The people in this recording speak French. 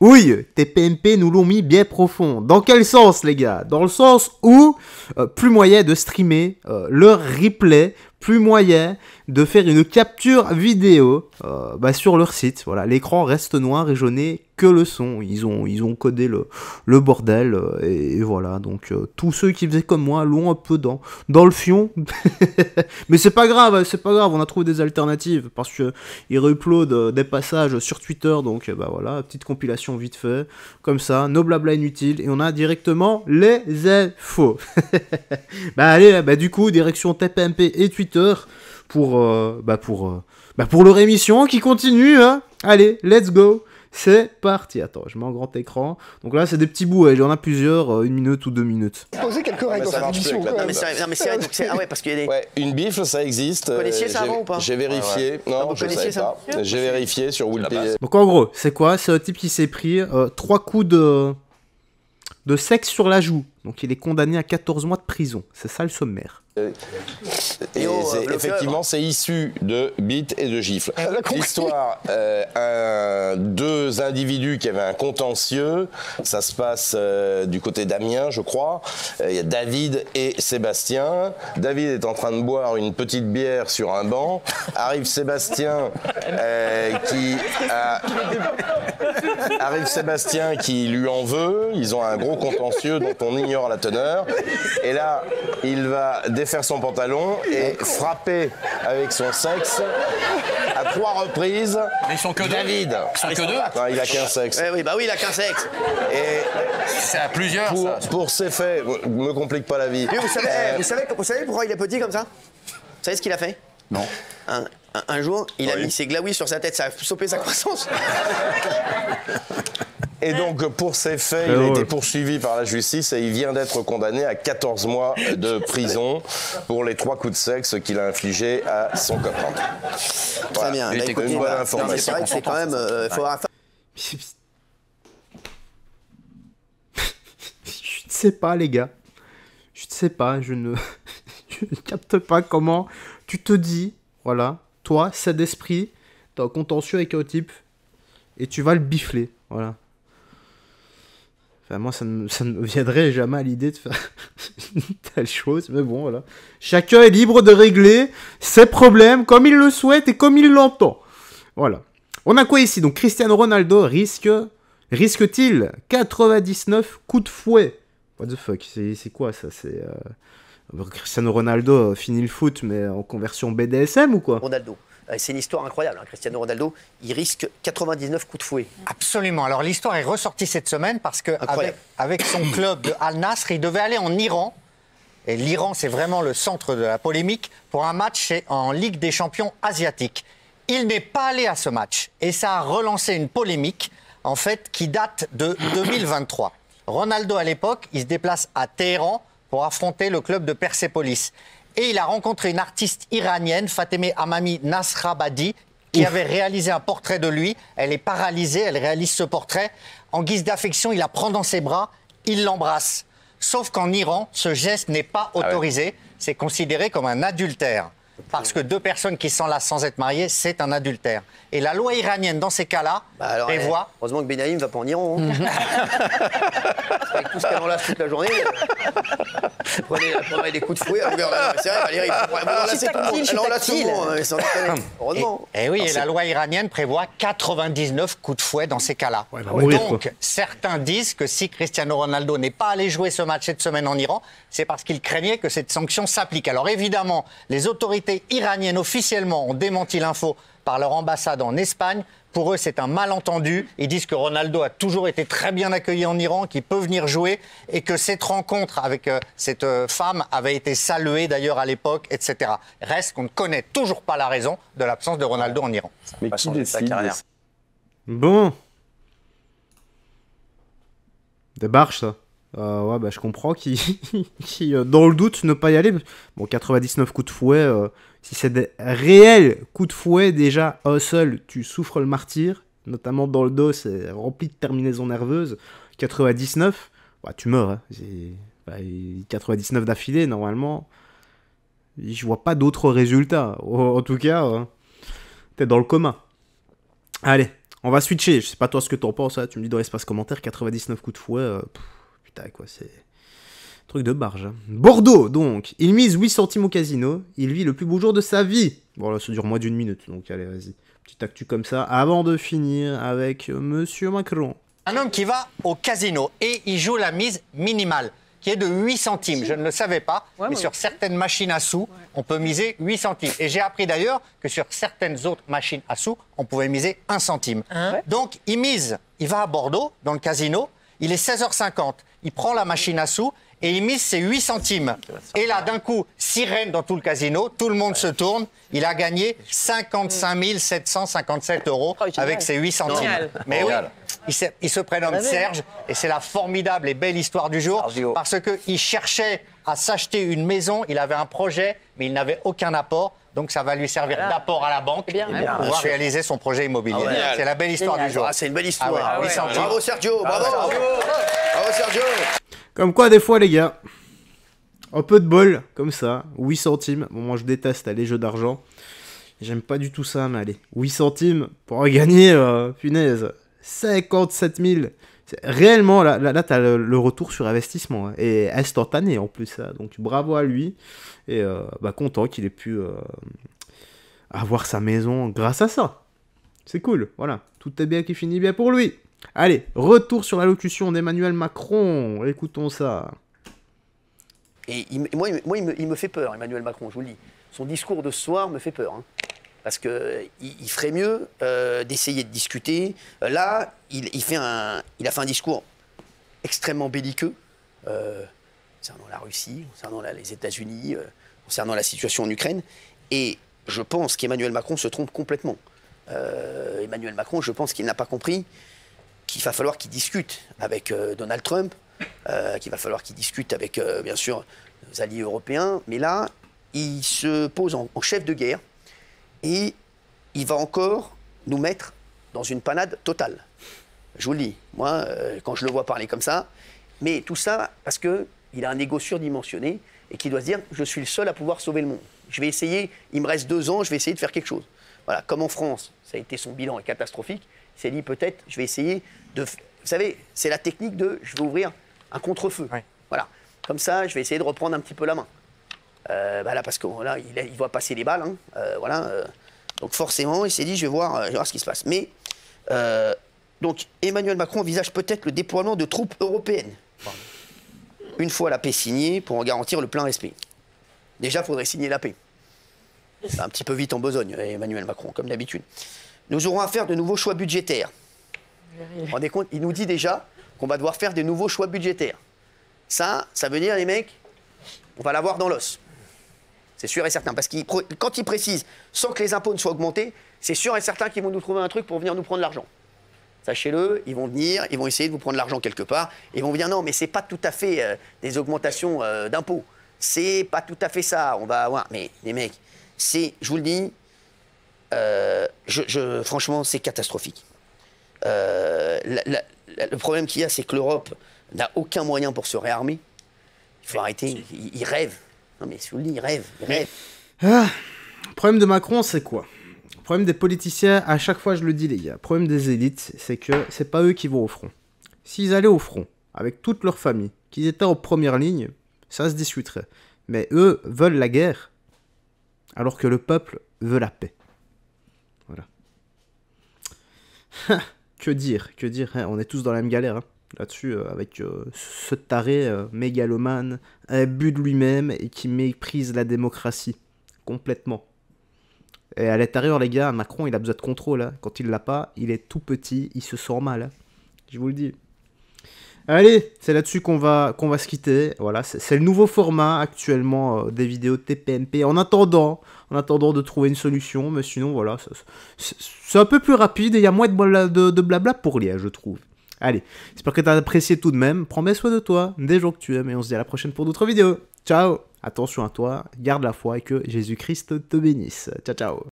Oui, TPMP nous l'ont mis bien profond. Dans quel sens, les gars? Dans le sens où plus moyen de streamer leur replay, plus moyen de faire une capture vidéo sur leur site. Voilà, l'écran reste noir et je n'ai que le son. Ils ont codé le bordel et voilà. Donc tous ceux qui faisaient comme moi l'ont un peu dans le fion. Mais c'est pas grave, on a trouvé des alternatives parce que ils reuploadent des passages sur Twitter. Donc voilà, petite compilation vite fait, comme ça, no blabla inutile et on a directement les infos. Allez, du coup, direction TPMP et Twitter pour leur émission qui continue, hein. Allez, let's go. C'est parti. Attends, je mets en grand écran. Donc là, c'est des petits bouts. Il y en a plusieurs, 1 minute ou 2 minutes. Poser quelques règles dans cette émission. Non, mais c'est vrai. Donc ah ouais, parce qu'il y a des... Ouais, une bifle, ça existe. Vous connaissiez ça avant ou pas? J'ai vérifié. Ouais. Non, vous je ne savais ça pas. J'ai vérifié sur Wikipédia. Donc en gros, c'est quoi? C'est un type qui s'est pris 3 coups de sexe sur la joue. Donc il est condamné à 14 mois de prison. C'est ça le sommaire. Et effectivement, c'est issu de bites et de gifles. L'histoire, deux individus qui avaient un contentieux, ça se passe du côté d'Amiens, je crois. Il y a David et Sébastien. David est en train de boire une petite bière sur un banc. Arrive Sébastien qui lui en veut. Ils ont un gros contentieux dont on ignore la teneur. Et là, il va défaire son pantalon et frapper avec son sexe à 3 reprises. Mais ils sont que David. Ils sont que deux. Non, il a qu'un sexe. Oui, il a qu'un sexe. Et c'est à plusieurs. Pour ces faits, me complique pas la vie. Mais vous savez pourquoi il est petit comme ça? Vous savez ce qu'il a fait? Non. Un jour, il a mis ses glaouis sur sa tête, ça a stoppé sa croissance. Et donc, pour ces faits, il a été poursuivi par la justice et il vient d'être condamné à 14 mois de prison pour les 3 coups de sexe qu'il a infligés à son copain. Voilà. Très bien. Écoutez, une bonne information. C'est vrai que c'est quand même... faut avoir... Je ne sais pas, les gars. Je ne sais pas, je ne capte pas comment tu te dis, voilà, toi, c'est d'esprit, t'es en contentieux avec un type et tu vas le bifler, voilà. Enfin, moi, ça ne me viendrait jamais à l'idée de faire une telle chose, mais bon, voilà. Chacun est libre de régler ses problèmes comme il le souhaite et comme il l'entend. Voilà. On a quoi ici? Donc, Cristiano Ronaldo risque-t-il 99 coups de fouet? What the fuck? C'est quoi, ça? C'est... Cristiano Ronaldo finit le foot, mais en conversion BDSM ou quoi? Ronaldo. C'est une histoire incroyable, hein. Cristiano Ronaldo, il risque 99 coups de fouet. Absolument. Alors l'histoire est ressortie cette semaine parce que avec son club de Al Nassr, il devait aller en Iran. Et l'Iran, c'est vraiment le centre de la polémique pour un match en Ligue des champions asiatiques. Il n'est pas allé à ce match et ça a relancé une polémique en fait qui date de 2023. Ronaldo à l'époque, il se déplace à Téhéran pour affronter le club de Persépolis. Et il a rencontré une artiste iranienne, Fatemeh Hamami Nasrabadi, qui avait réalisé un portrait de lui. Elle est paralysée, elle réalise ce portrait. En guise d'affection, il la prend dans ses bras, il l'embrasse. Sauf qu'en Iran, ce geste n'est pas autorisé. C'est considéré comme un adultère. Parce que 2 personnes qui s'enlacent sans être mariées, c'est un adultère. Et la loi iranienne, dans ces cas-là, prévoit... Heureusement que Benaïm ne va pas en Iran. Hein. Avec tout ce qu'elle enlace toute la journée. Prenez des coups de fouet. C'est vrai, Valérie, elle enlace tout le monde. Heureusement. Et oui, et la loi iranienne prévoit 99 coups de fouet dans ces cas-là. Donc, certains disent que si Cristiano Ronaldo n'est pas allé jouer ce match cette semaine en Iran, c'est parce qu'il craignait que cette sanction s'applique. Alors évidemment, les autorités iraniennes officiellement ont démenti l'info par leur ambassade en Espagne. Pour eux, c'est un malentendu. Ils disent que Ronaldo a toujours été très bien accueilli en Iran, qu'il peut venir jouer et que cette rencontre avec cette femme avait été saluée d'ailleurs à l'époque, etc. Reste qu'on ne connaît toujours pas la raison de l'absence de Ronaldo en Iran. Mais qui décide? Bon. Des barges, ça. Ouais, je comprends qui dans le doute, ne pas y aller. Bon, 99 coups de fouet, si c'est des réels coups de fouet, déjà, un seul, tu souffres le martyre, notamment dans le dos, c'est rempli de terminaisons nerveuses. 99, tu meurs. Hein. 99 d'affilée, normalement, je vois pas d'autres résultats. En tout cas, t'es dans le coma. Allez, On va switcher, je sais pas toi ce que t'en penses, hein. Tu me dis dans l'espace commentaire, 99 coups de fouet, putain quoi, c'est... Truc de barge. Hein. Bordeaux, donc, il mise 8 centimes au casino, il vit le plus beau jour de sa vie. Bon là, ça dure moins d'une minute, donc allez, vas-y. Petite actu comme ça, avant de finir avec Monsieur Macron. Un homme qui va au casino et il joue la mise minimale, qui est de 8 centimes. Je ne le savais pas, mais sur certaines machines à sous, on peut miser 8 centimes. Et j'ai appris d'ailleurs que sur certaines autres machines à sous, on pouvait miser 1 centime. Donc il va à Bordeaux, dans le casino, il est 16h50, il prend la machine à sous et il mise ses 8 centimes. Et là, d'un coup, sirène dans tout le casino, tout le monde se tourne, il a gagné 55 757 € avec ses 8 centimes. Mais oui, il se prénomme Serge et c'est la formidable et belle histoire du jour parce qu'il cherchait à s'acheter une maison, il avait un projet, mais il n'avait aucun apport. Donc ça va lui servir d'apport à la banque pour pouvoir réaliser son projet immobilier. C'est la belle histoire du jour. Ah, c'est une belle histoire. Bravo Sergio, bravo. Bravo Sergio. Comme quoi, des fois, les gars, un peu de bol, comme ça, 8 centimes. Bon, moi, je déteste les jeux d'argent. J'aime pas du tout ça, mais allez, 8 centimes pour gagner, punaise, 57 000. Réellement, là t'as le retour sur investissement, hein, et instantané en plus. Hein, donc, bravo à lui. Et content qu'il ait pu avoir sa maison grâce à ça. C'est cool, voilà. Tout est bien qui finit bien pour lui. Allez, retour sur l'allocution d'Emmanuel Macron. Écoutons ça. Et moi, il me fait peur, Emmanuel Macron, je vous le dis. Son discours de ce soir me fait peur. Hein, parce qu'il ferait mieux d'essayer de discuter. Là, il a fait un discours extrêmement belliqueux concernant la Russie, concernant les États-Unis, concernant la situation en Ukraine. Et je pense qu'Emmanuel Macron se trompe complètement. Emmanuel Macron, je pense qu'il n'a pas compris qu'il va falloir qu'il discute avec Donald Trump, qu'il va falloir qu'il discute avec, bien sûr, nos alliés européens. Mais là, il se pose en chef de guerre et il va encore nous mettre dans une panade totale. Je vous le dis, moi, quand je le vois parler comme ça, mais tout ça parce qu'il a un ego surdimensionné et qu'il doit se dire « je suis le seul à pouvoir sauver le monde ». Je vais essayer, il me reste 2 ans, je vais essayer de faire quelque chose. Voilà, comme en France, ça a été son bilan est catastrophique, il s'est dit peut-être, je vais essayer de... Vous savez, c'est la technique de, je vais ouvrir un contre-feu. Oui. Voilà, comme ça, je vais essayer de reprendre un petit peu la main. Là, parce que là, il va passer les balles. Hein, donc forcément, il s'est dit, je vais voir ce qui se passe. Mais, donc, Emmanuel Macron envisage peut-être le déploiement de troupes européennes. Une fois la paix signée, pour en garantir le plein respect. Déjà, il faudrait signer la paix. C'est un petit peu vite en besogne, Emmanuel Macron, comme d'habitude. Nous aurons à faire de nouveaux choix budgétaires. Vous vous rendez compte, il nous dit déjà qu'on va devoir faire de nouveaux choix budgétaires. Ça veut dire, les mecs, on va l'avoir dans l'os. C'est sûr et certain. Parce que quand il précise, sans que les impôts ne soient augmentés, c'est sûr et certain qu'ils vont nous trouver un truc pour venir nous prendre l'argent. Sachez-le, ils vont venir, ils vont essayer de vous prendre l'argent quelque part. Ils vont dire non, mais c'est pas tout à fait des augmentations d'impôts. C'est pas tout à fait ça. On va avoir. Mais les mecs, je vous le dis, franchement, c'est catastrophique. Le problème qu'il y a, c'est que l'Europe n'a aucun moyen pour se réarmer. Il faut arrêter. Il rêve. Non, mais je vous le dis, il rêve. Le problème de Macron, c'est quoi? Le problème des politiciens, à chaque fois je le dis les gars, le problème des élites, c'est que c'est pas eux qui vont au front. S'ils allaient au front, avec toute leur famille, qu'ils étaient en première ligne, ça se discuterait. Mais eux veulent la guerre, alors que le peuple veut la paix. Voilà. Que dire, hein, on est tous dans la même galère, hein, là-dessus, avec ce taré mégalomane, imbu de lui-même et qui méprise la démocratie, complètement. Et à l'intérieur, les gars, Macron, il a besoin de contrôle. Hein. Quand il l'a pas, il est tout petit, il se sent mal. Hein. Je vous le dis. Allez, c'est là-dessus qu'on va se quitter. Voilà, c'est le nouveau format actuellement des vidéos de TPMP. En attendant de trouver une solution. Mais sinon, voilà, c'est un peu plus rapide et il y a moins de blabla pour lire, je trouve. Allez, j'espère que tu as apprécié tout de même. Prends bien soin de toi, des gens que tu aimes. Et on se dit à la prochaine pour d'autres vidéos. Ciao! Attention à toi, garde la foi et que Jésus-Christ te bénisse. Ciao, ciao.